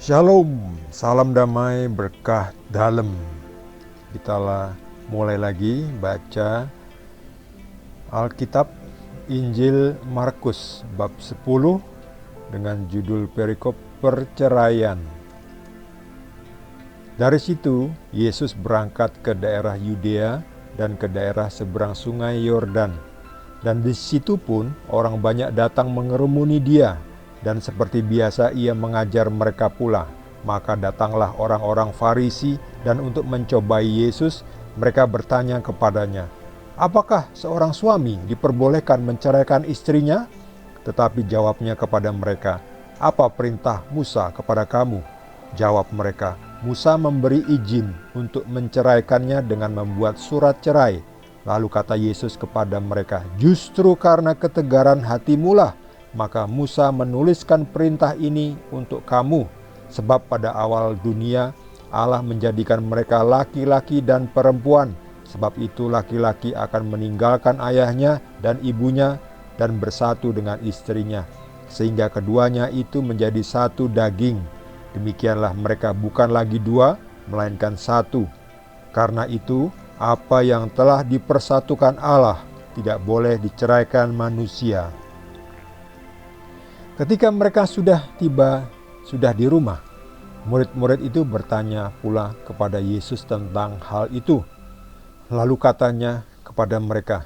Shalom, salam damai berkah dalam. Kita mulai lagi baca Alkitab Injil Markus bab 10 dengan judul perikop perceraian. Dari situ Yesus berangkat ke daerah Yudea dan ke daerah seberang sungai Yordan. Dan di situ pun orang banyak datang mengerumuni dia. Dan seperti biasa ia mengajar mereka pula. Maka datanglah orang-orang Farisi dan untuk mencobai Yesus, mereka bertanya kepadanya, "Apakah seorang suami diperbolehkan menceraikan istrinya?" Tetapi jawabnya kepada mereka, "Apa perintah Musa kepada kamu?" Jawab mereka, "Musa memberi izin untuk menceraikannya dengan membuat surat cerai." Lalu kata Yesus kepada mereka, "Justru karena ketegaran hatimulah, maka Musa menuliskan perintah ini untuk kamu, sebab pada awal dunia Allah menjadikan mereka laki-laki dan perempuan. Sebab itu laki-laki akan meninggalkan ayahnya dan ibunya dan bersatu dengan istrinya, sehingga keduanya itu menjadi satu daging. Demikianlah mereka bukan lagi dua, melainkan satu. Karena itu, apa yang telah dipersatukan Allah tidak boleh diceraikan manusia." Ketika mereka sudah di rumah, murid-murid itu bertanya pula kepada Yesus tentang hal itu. Lalu katanya kepada mereka,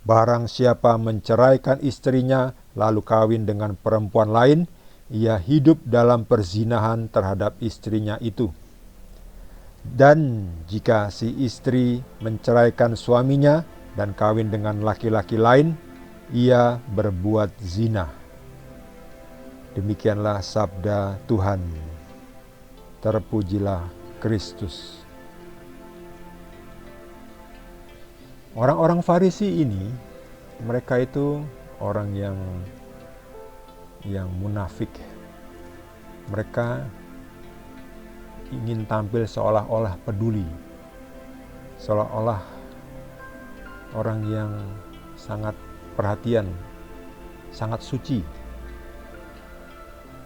"Barang siapa menceraikan istrinya lalu kawin dengan perempuan lain, ia hidup dalam perzinahan terhadap istrinya itu. Dan jika si istri menceraikan suaminya dan kawin dengan laki-laki lain, ia berbuat zina." Demikianlah sabda Tuhan. Terpujilah Kristus. Orang-orang Farisi ini, mereka itu orang yang munafik. Mereka ingin tampil seolah-olah peduli, seolah-olah orang yang sangat perhatian, sangat suci,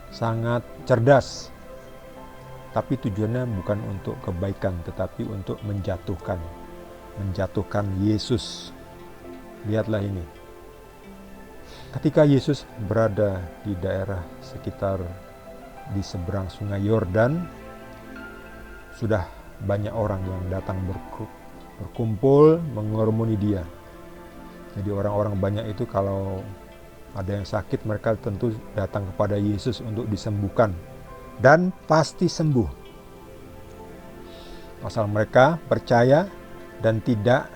sangat cerdas. Tapi tujuannya bukan untuk kebaikan, tetapi untuk menjatuhkan Yesus. Lihatlah ini. Ketika Yesus berada di daerah sekitar di seberang sungai Yordan, sudah banyak orang yang datang berkumpul mengerumuni dia. Jadi orang-orang banyak itu kalau ada yang sakit, mereka tentu datang kepada Yesus untuk disembuhkan. Dan pasti sembuh. Asal mereka percaya dan tidak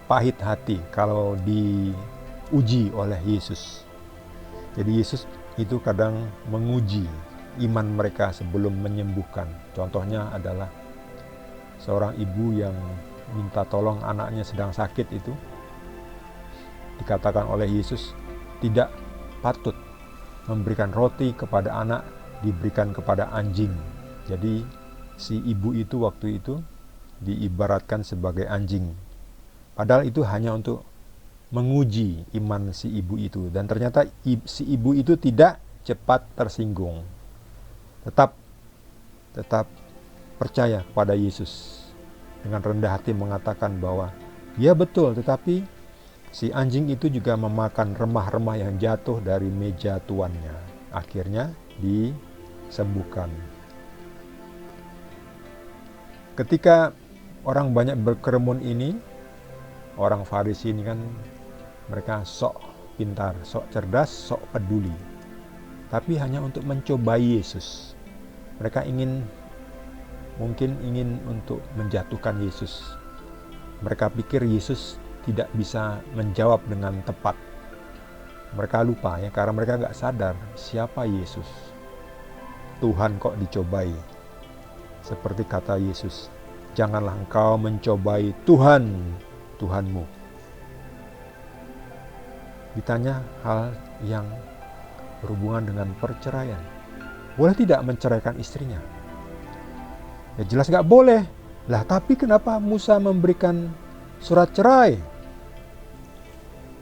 pahit hati kalau diuji oleh Yesus. Jadi Yesus itu kadang menguji iman mereka sebelum menyembuhkan. Contohnya adalah seorang ibu yang minta tolong anaknya sedang sakit itu. Dikatakan oleh Yesus, tidak patut memberikan roti kepada anak, diberikan kepada anjing. Jadi si ibu itu waktu itu diibaratkan sebagai anjing. Padahal itu hanya untuk menguji iman si ibu itu. Dan ternyata si ibu itu tidak cepat tersinggung. Tetap percaya kepada Yesus. Dengan rendah hati mengatakan bahwa ya betul, tetapi si anjing itu juga memakan remah-remah yang jatuh dari meja tuannya. Akhirnya disembuhkan. Ketika orang banyak berkerumun ini, orang Farisi ini kan mereka sok pintar, sok cerdas, sok peduli. Tapi hanya untuk mencobai Yesus. Mereka mungkin ingin untuk menjatuhkan Yesus. Mereka pikir Yesus tidak bisa menjawab dengan tepat. Mereka lupa ya, karena mereka gak sadar siapa Yesus. Tuhan kok dicobai. Seperti kata Yesus, "Janganlah engkau mencobai Tuhanmu." Ditanya hal yang berhubungan dengan perceraian. Boleh tidak menceraikan istrinya? Ya jelas gak boleh. Lah tapi kenapa Musa memberikan surat cerai?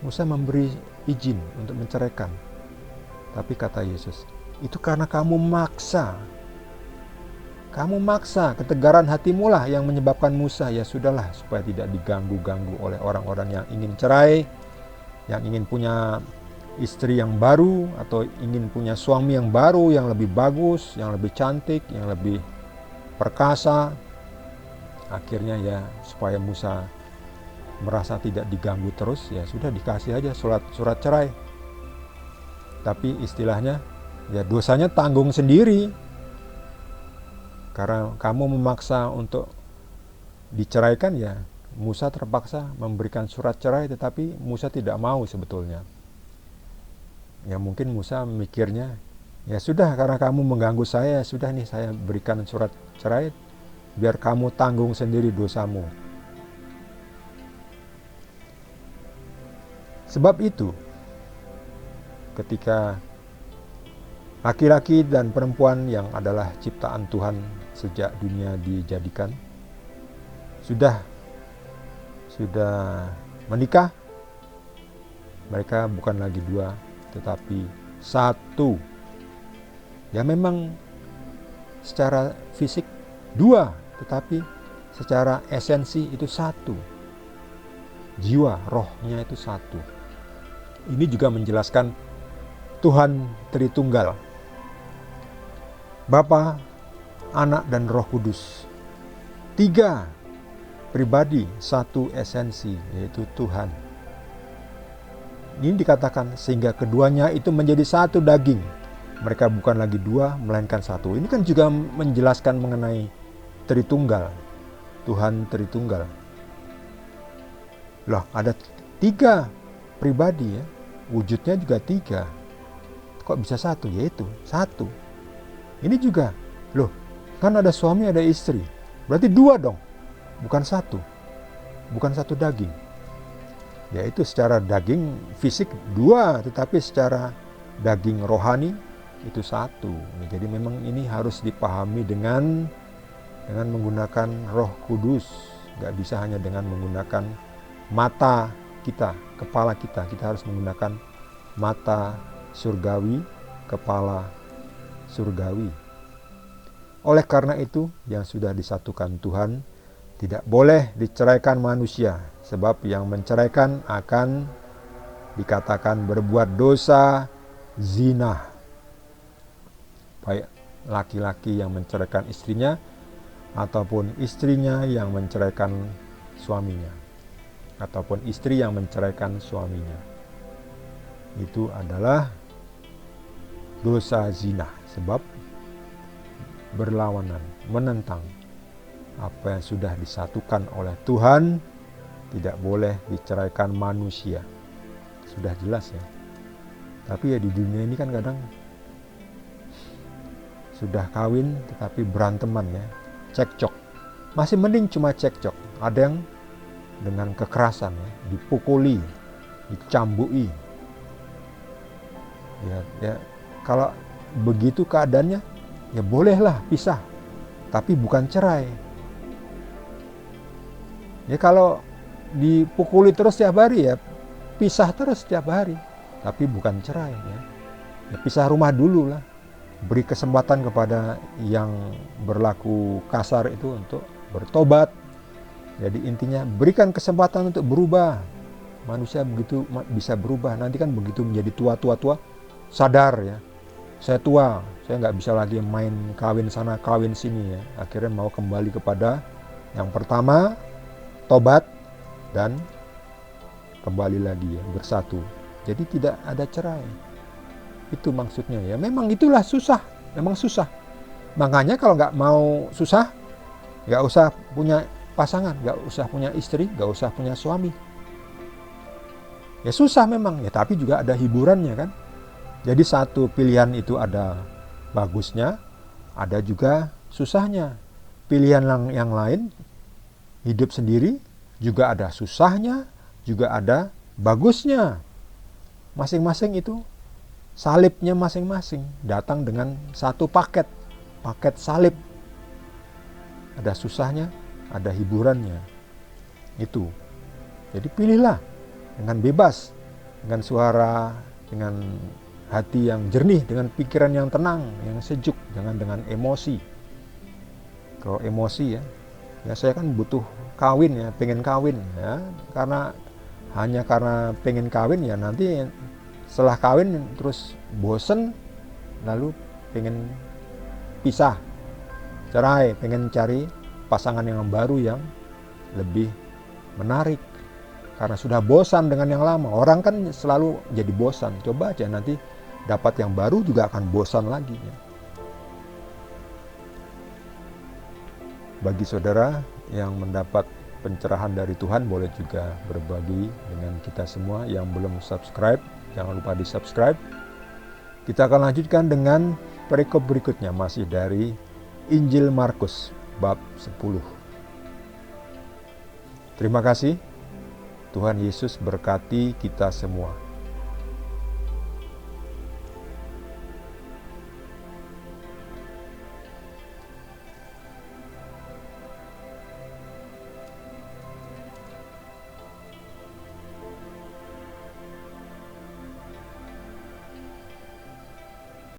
Musa memberi izin untuk menceraikan. Tapi kata Yesus, Itu karena kamu maksa. Kamu maksa, ketegaran hatimu lah yang menyebabkan Musa, ya sudahlah, supaya tidak diganggu-ganggu oleh orang-orang yang ingin cerai, yang ingin punya istri yang baru, atau ingin punya suami yang baru, yang lebih bagus, yang lebih cantik, yang lebih perkasa. Akhirnya ya supaya Musa merasa tidak diganggu terus, ya sudah dikasih aja surat cerai. Tapi istilahnya ya dosanya tanggung sendiri. Karena kamu memaksa untuk diceraikan, ya Musa terpaksa memberikan surat cerai, tetapi Musa tidak mau sebetulnya. Ya mungkin Musa mikirnya, ya sudah karena kamu mengganggu saya, sudah nih saya berikan surat cerai, biar kamu tanggung sendiri dosamu. Sebab itu, ketika laki-laki dan perempuan yang adalah ciptaan Tuhan sejak dunia dijadikan sudah menikah, mereka bukan lagi dua tetapi satu. Ya memang secara fisik dua, tetapi secara esensi itu satu. Jiwa, rohnya itu satu. Ini juga menjelaskan Tuhan Tritunggal, Bapa, Anak, dan Roh Kudus. 3 pribadi, satu esensi, yaitu Tuhan. Ini dikatakan sehingga keduanya itu menjadi satu daging. Mereka bukan lagi dua, melainkan satu. Ini kan juga menjelaskan mengenai Tritunggal, Tuhan Tritunggal. Loh, ada 3 pribadi ya, wujudnya juga 3. Kok bisa satu? Yaitu satu. Ini juga, loh, kan ada suami ada istri, berarti 2 dong, bukan satu, bukan satu daging. Yaitu secara daging fisik 2, tetapi secara daging rohani itu satu. Jadi memang ini harus dipahami dengan menggunakan Roh Kudus. Gak bisa hanya dengan menggunakan mata kita, kepala kita. Kita harus menggunakan mata surgawi, kepala surgawi. Oleh karena itu, yang sudah disatukan Tuhan tidak boleh diceraikan manusia, sebab yang menceraikan akan dikatakan berbuat dosa zina. Baik laki-laki yang menceraikan istrinya ataupun istrinya yang menceraikan suaminya, ataupun istri yang menceraikan suaminya, itu adalah dosa zina, sebab berlawanan, menentang apa yang sudah disatukan oleh Tuhan. Tidak boleh diceraikan manusia. Sudah jelas ya. Tapi ya di dunia ini kan kadang sudah kawin tetapi beranteman ya, cekcok. Masih mending cuma cekcok. Ada yang dengan kekerasan ya, dipukuli, dicambui. Ya kalau begitu keadaannya, ya bolehlah pisah, tapi bukan cerai. Ya kalau dipukuli terus setiap hari, ya pisah terus setiap hari, tapi bukan cerai ya. Ya pisah rumah dulu lah. Beri kesempatan kepada yang berlaku kasar itu untuk bertobat. Jadi intinya berikan kesempatan untuk berubah. Manusia begitu bisa berubah. Nanti kan begitu menjadi tua sadar ya. Saya tua, saya nggak bisa lagi main kawin sana kawin sini ya. Akhirnya mau kembali kepada yang pertama, tobat dan kembali lagi ya, bersatu. Jadi tidak ada cerai. Itu maksudnya ya. Memang itulah susah, memang susah. Makanya kalau nggak mau susah, nggak usah punya pasangan, nggak usah punya istri, nggak usah punya suami. Ya susah memang ya, tapi juga ada hiburannya kan. Jadi satu pilihan itu ada bagusnya, ada juga susahnya. Pilihan yang lain, hidup sendiri, juga ada susahnya, juga ada bagusnya. Masing-masing itu salibnya masing-masing datang dengan satu paket salib. Ada susahnya, ada hiburannya. Itu. Jadi pilihlah dengan bebas, dengan suara, dengan hati yang jernih, dengan pikiran yang tenang, yang sejuk, jangan dengan emosi. Kalau emosi ya saya kan butuh kawin ya, pengen kawin ya, hanya karena pengen kawin ya nanti setelah kawin terus bosen, lalu pengen pisah, cerai, pengen cari pasangan yang baru yang lebih menarik karena sudah bosan dengan yang lama. Orang kan selalu jadi bosan. Coba aja nanti dapat yang baru juga akan bosan lagi ya. Bagi saudara yang mendapat pencerahan dari Tuhan, boleh juga berbagi dengan kita semua. Yang belum subscribe, jangan lupa di subscribe. Kita akan lanjutkan dengan perikop berikutnya, masih dari Injil Markus bab 10. Terima kasih. Tuhan Yesus berkati kita semua.